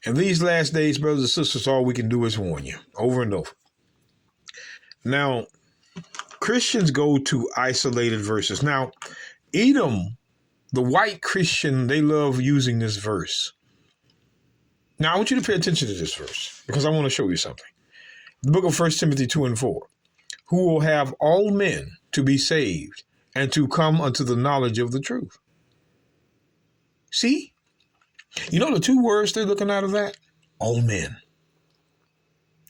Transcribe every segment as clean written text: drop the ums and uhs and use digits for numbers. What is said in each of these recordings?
In these last days, brothers and sisters, all we can do is warn you over and over. Now, Christians go to isolated verses. Now, Edom, the white Christian, they love using this verse. Now, I want you to pay attention to this verse because I want to show you something. The book of 1 Timothy 2 and 4. Who will have all men to be saved and to come unto the knowledge of the truth. See? You know the two words they're looking out of that? All men.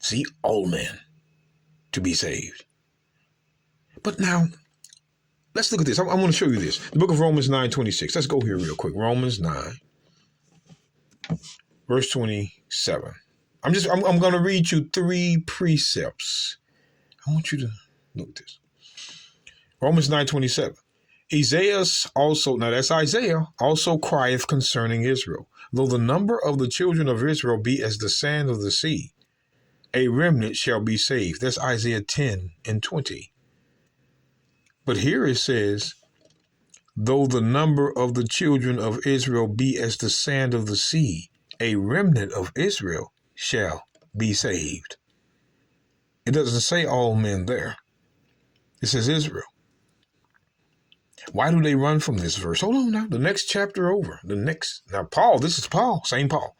See? All men to be saved. But now, let's look at this. I want to show you this. The book of Romans 9:26. Let's go here real quick. Romans 9, verse 27. I'm going to read you 3 precepts. I want you to look at this. Romans 9:27. Isaiah also, now that's Isaiah, also crieth concerning Israel. Though the number of the children of Israel be as the sand of the sea, a remnant shall be saved. That's Isaiah 10 and 20. But here it says, though the number of the children of Israel be as the sand of the sea, a remnant of Israel shall be saved. It doesn't say all men there. It says Israel. Why do they run from this verse? Hold on now. The next chapter over. Now Paul, this is Paul, same Paul.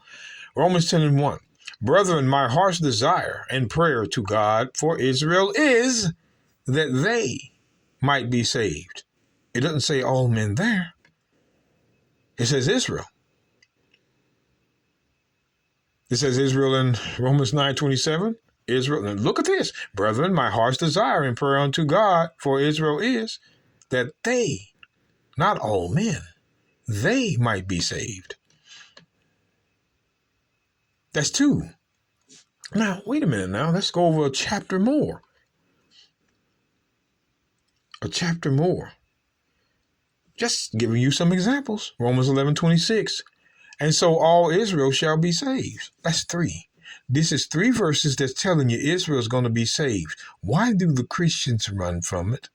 Romans 10 and 1. Brethren, my heart's desire and prayer to God for Israel is that they might be saved. It doesn't say all men there. It says Israel. It says Israel in Romans 9:27. Israel. And look at this. Brethren, my heart's desire and prayer unto God for Israel is that they, not all men, they might be saved. That's 2. Now, wait a minute now. Let's go over a chapter more. A chapter more. Just giving you some examples. Romans 11:26. And so all Israel shall be saved. That's 3. This is 3 verses that's telling you Israel is going to be saved. Why do the Christians run from it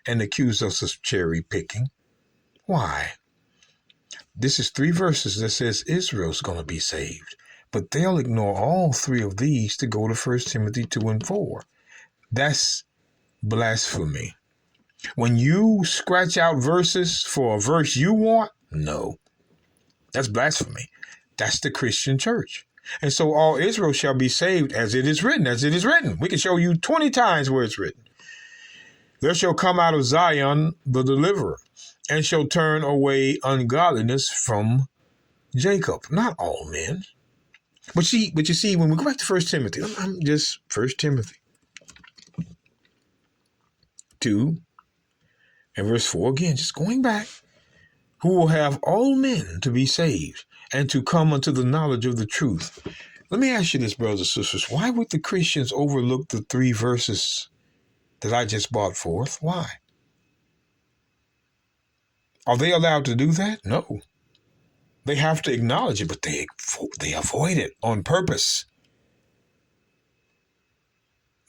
and accuse us of cherry picking? Why? This is 3 verses that says Israel's going to be saved. But they'll ignore all 3 of these to go to 1 Timothy 2 and 4. That's blasphemy. When you scratch out verses for a verse you want, no. That's blasphemy. That's the Christian church. And so all Israel shall be saved as it is written, as it is written. We can show you 20 times where it's written. There shall come out of Zion the deliverer, and shall turn away ungodliness from Jacob. Not all men. But you see, when we go back to 1 Timothy, I'm just 1 Timothy 2 and verse 4 again, just going back. Who will have all men to be saved and to come unto the knowledge of the truth. Let me ask you this, brothers and sisters. Why would the Christians overlook the 3 verses that I just brought forth? Why? Are they allowed to do that? No. They have to acknowledge it, but they avoid it on purpose.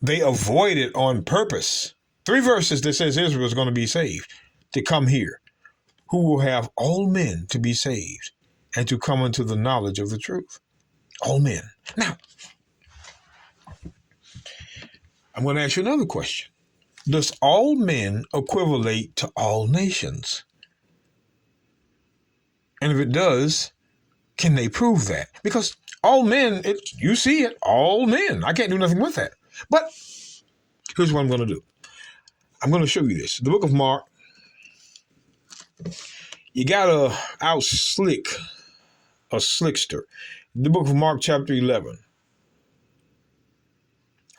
They avoid it on purpose. 3 verses that says Israel is going to be saved to come here. Who will have all men to be saved and to come unto the knowledge of the truth. All men. Now, I'm going to ask you another question. Does all men equivalent to all nations? And if it does, can they prove that? Because all men, you see it, all men. I can't do nothing with that. But here's what I'm going to do. I'm going to show you this. The book of Mark. You got to out-slick a slickster. The book of Mark chapter 11.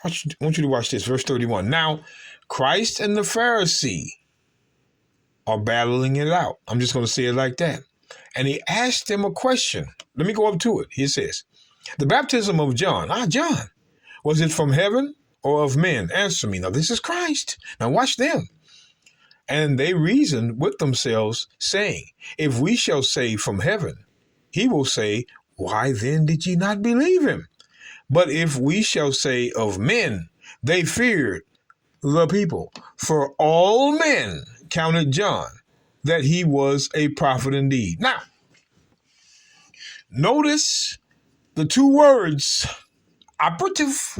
I want you to watch this, verse 31. Now, Christ and the Pharisee are battling it out. I'm just going to say it like that. And he asked him a question. Let me go up to it. He says, the baptism of John. John, was it from heaven or of men? Answer me. Now, this is Christ. Now, watch them. And they reasoned with themselves, saying, if we shall say from heaven, he will say, why then did ye not believe him? But if we shall say of men, they feared the people. For all men counted John, that he was a prophet indeed. Now, notice The two words operative,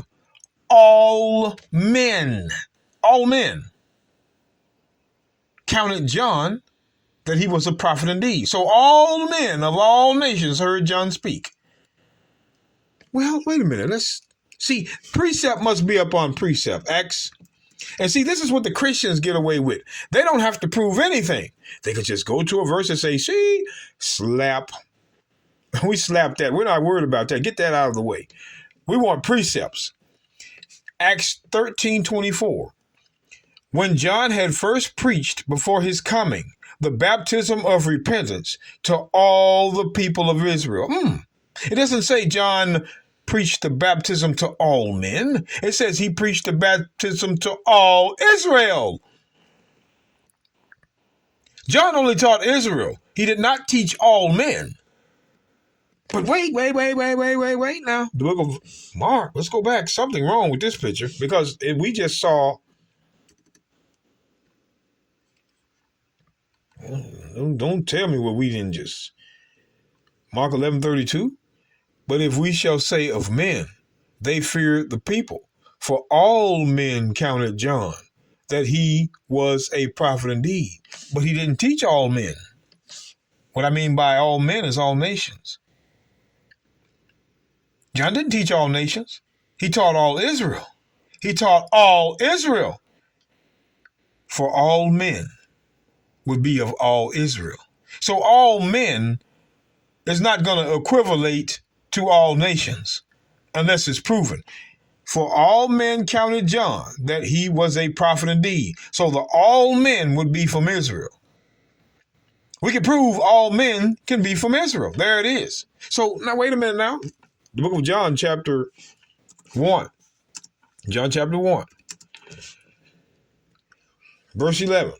all men counted John that he was a prophet indeed. So all men of all nations heard John speak. Well, wait a minute. Let's see. Precept must be upon precept. Acts. And see, this is what the Christians get away with. They don't have to prove anything. They could just go to a verse and say, see, slap. We slap that. We're not worried about that. Get that out of the way. We want precepts. Acts 13:24. When John had first preached before his coming, the baptism of repentance to all the people of Israel. It doesn't say John preached the baptism to all men. It says he preached the baptism to all Israel. John only taught Israel. He did not teach all men. But wait now. The book of Mark. Let's go back. Something wrong with this picture because we just saw. Don't tell me what we didn't just. Mark 11:32. But if we shall say of men, they feared the people, for all men counted John that he was a prophet indeed. But he didn't teach all men. What I mean by all men is all nations. John didn't teach all nations. He taught all Israel. He taught all Israel. For all men would be of all Israel. So all men is not going to equivalate to all nations unless it's proven. For all men counted John that he was a prophet indeed. So the all men would be from Israel. We can prove all men can be from Israel. There it is. So now wait a minute now. The book of John chapter 1. John chapter 1. Verse 11.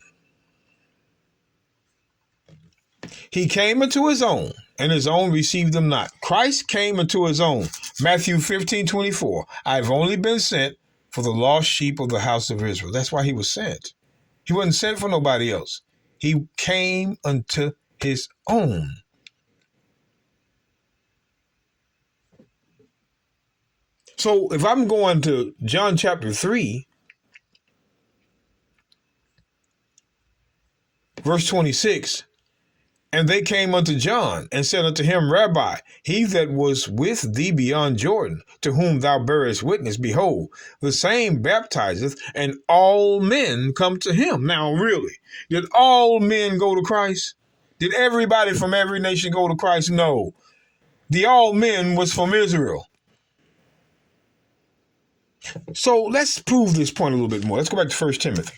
He came into his own, and his own received him not. Christ came into his own. Matthew 15:24. I've only been sent for the lost sheep of the house of Israel. That's why he was sent. He wasn't sent for nobody else. He came unto his own. So if I'm going to John chapter 3, verse 26, and they came unto John and said unto him, Rabbi, he that was with thee beyond Jordan, to whom thou bearest witness, behold, the same baptizeth, and all men come to him. Now, really, did all men go to Christ? Did everybody from every nation go to Christ? No. The all men was from Israel. So let's prove this point a little bit more. Let's go back to 1 Timothy.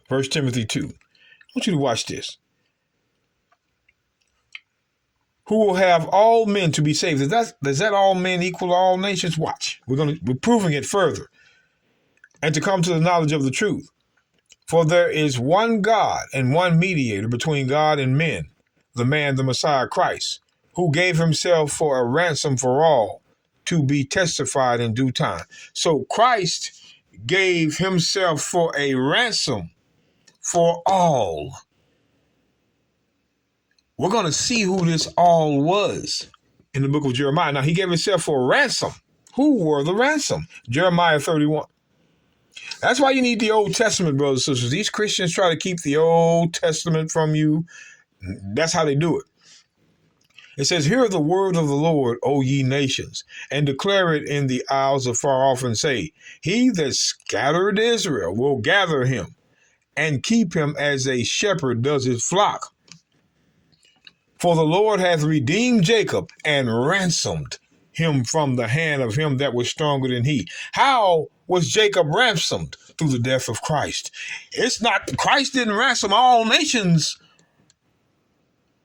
1 Timothy 2. I want you to watch this. Who will have all men to be saved? Does that all men equal all nations? Watch. We're proving it further. And to come to the knowledge of the truth. For there is one God and one mediator between God and men, the man, the Messiah, Christ, who gave himself for a ransom for all, to be testified in due time. So Christ gave himself for a ransom for all. We're going to see who this all was in the book of Jeremiah. Now, he gave himself for a ransom. Who were the ransom? Jeremiah 31. That's why you need the Old Testament, brothers and sisters. These Christians try to keep the Old Testament from you. That's how they do it. It says, hear the word of the Lord, O ye nations, and declare it in the isles afar off, and say, he that scattered Israel will gather him and keep him as a shepherd does his flock. For the Lord hath redeemed Jacob and ransomed him from the hand of him that was stronger than he. How was Jacob ransomed? Through the death of Christ. It's not, Christ didn't ransom all nations.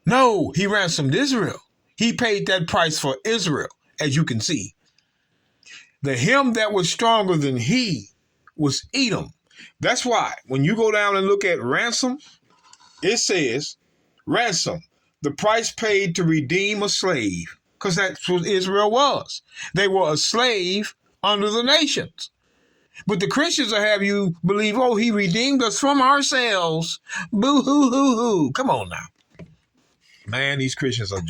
No, he ransomed Israel. He paid that price for Israel, as you can see. The him that was stronger than he was Edom. That's why when you go down and look at ransom, it says ransom, the price paid to redeem a slave, because that's what Israel was. They were a slave under the nations. But the Christians will have you believe, oh, he redeemed us from ourselves. Boo hoo hoo hoo. Come on now. Man, these Christians are